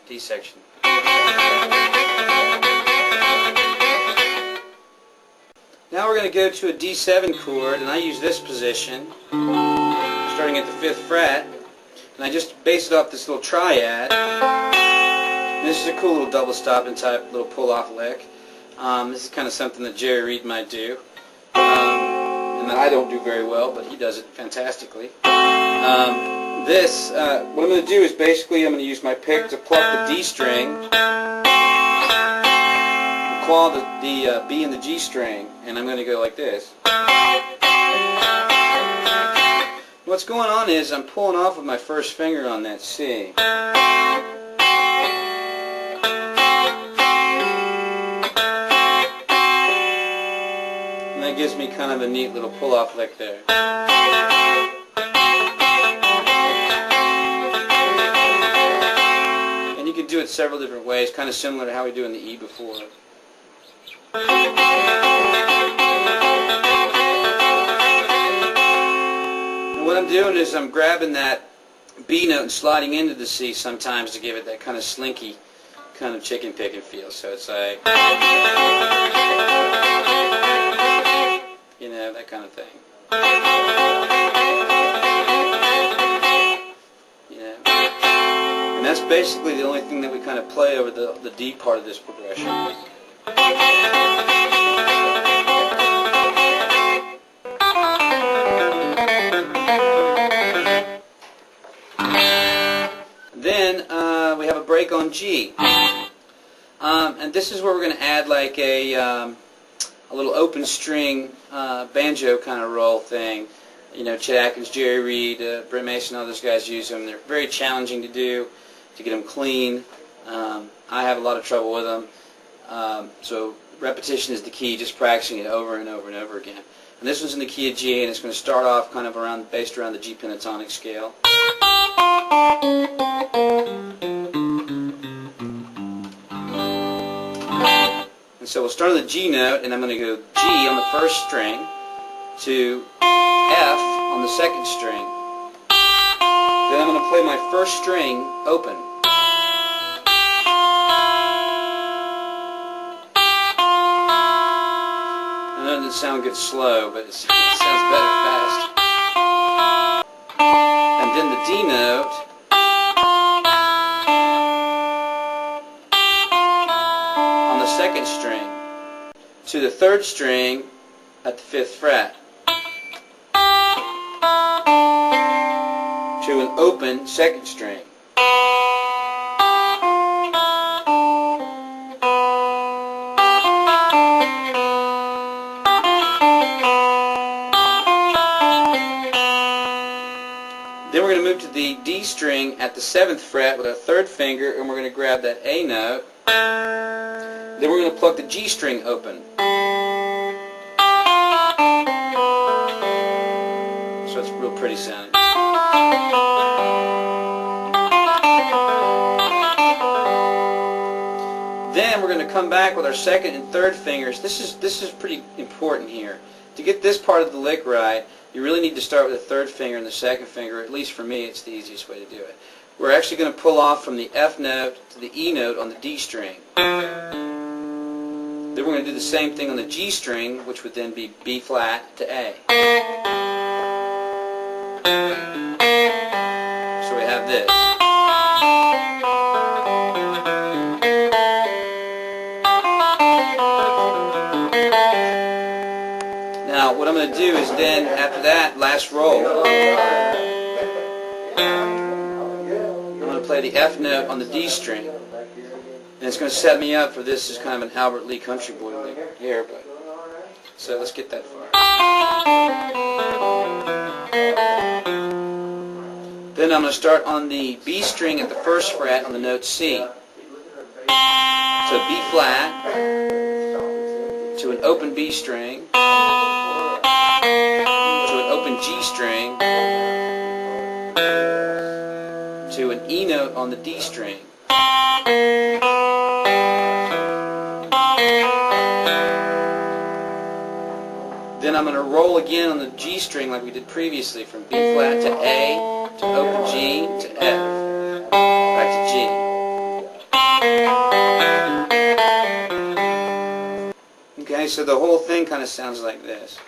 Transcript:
D section. Now we're going to go to a D7 chord, and I use this position, starting at the 5th fret, and I just base it off this little triad. And this is a cool little double stopping type little pull-off lick. This is kind of something that Jerry Reed might do, and that I don't do very well, but he does it fantastically. What I'm going to do is basically I'm going to use my pick to pluck the D string, claw the B and the G string, and I'm going to go like this. What's going on is I'm pulling off with my first finger on that C. And that gives me kind of a neat little pull-off lick there. And you can do it several different ways, kind of similar to how we do in the E before. And what I'm doing is I'm grabbing that B note and sliding into the C sometimes to give it that kind of slinky, kind of chicken picking feel. So it's like, you know, that kind of thing. You know, and that's basically the only thing that we kind of play over the D part of this progression. Then we have a break on G, and this is where we're going to add like a little open string banjo kind of roll thing. You know, Chet Atkins, Jerry Reed, Brent Mason, all those guys use them. They're very challenging to do, to get them clean. I have a lot of trouble with them. So repetition is the key, just practicing it over and over and over again. And this one's in the key of G, and it's going to start off kind of based around the G pentatonic scale. And so we'll start on the G note, and I'm going to go G on the first string to F on the second string. Then I'm going to play my first string open. I know it doesn't sound good slow, but it sounds better fast. And then the D note on the second string to the third string at the 5th fret to an open second string. Then we're going to move to the D string at the 7th fret with our 3rd finger, and we're going to grab that A note. Then we're going to pluck the G string open. So it's real pretty sounding. Then we're going to come back with our 2nd and 3rd fingers. This is pretty important here. To get this part of the lick right, you really need to start with the 3rd finger and the 2nd finger. At least for me, it's the easiest way to do it. We're actually going to pull off from the F note to the E note on the D string. Then we're going to do the same thing on the G string, which would then be B flat to A. So we have this. Now what I'm going to do is then, after that last roll, I'm going to play the F note on the D string. And it's going to set me up for this as kind of an Albert Lee country boy lick here, but so let's get that far. Then I'm going to start on the B string at the 1st fret on the note C. So B flat to an open B string to an open G string to an E note on the D string. Then I'm going to roll again on the G string like we did previously, from B flat to A to open G to F, back to G. Okay, so the whole thing kind of sounds like this.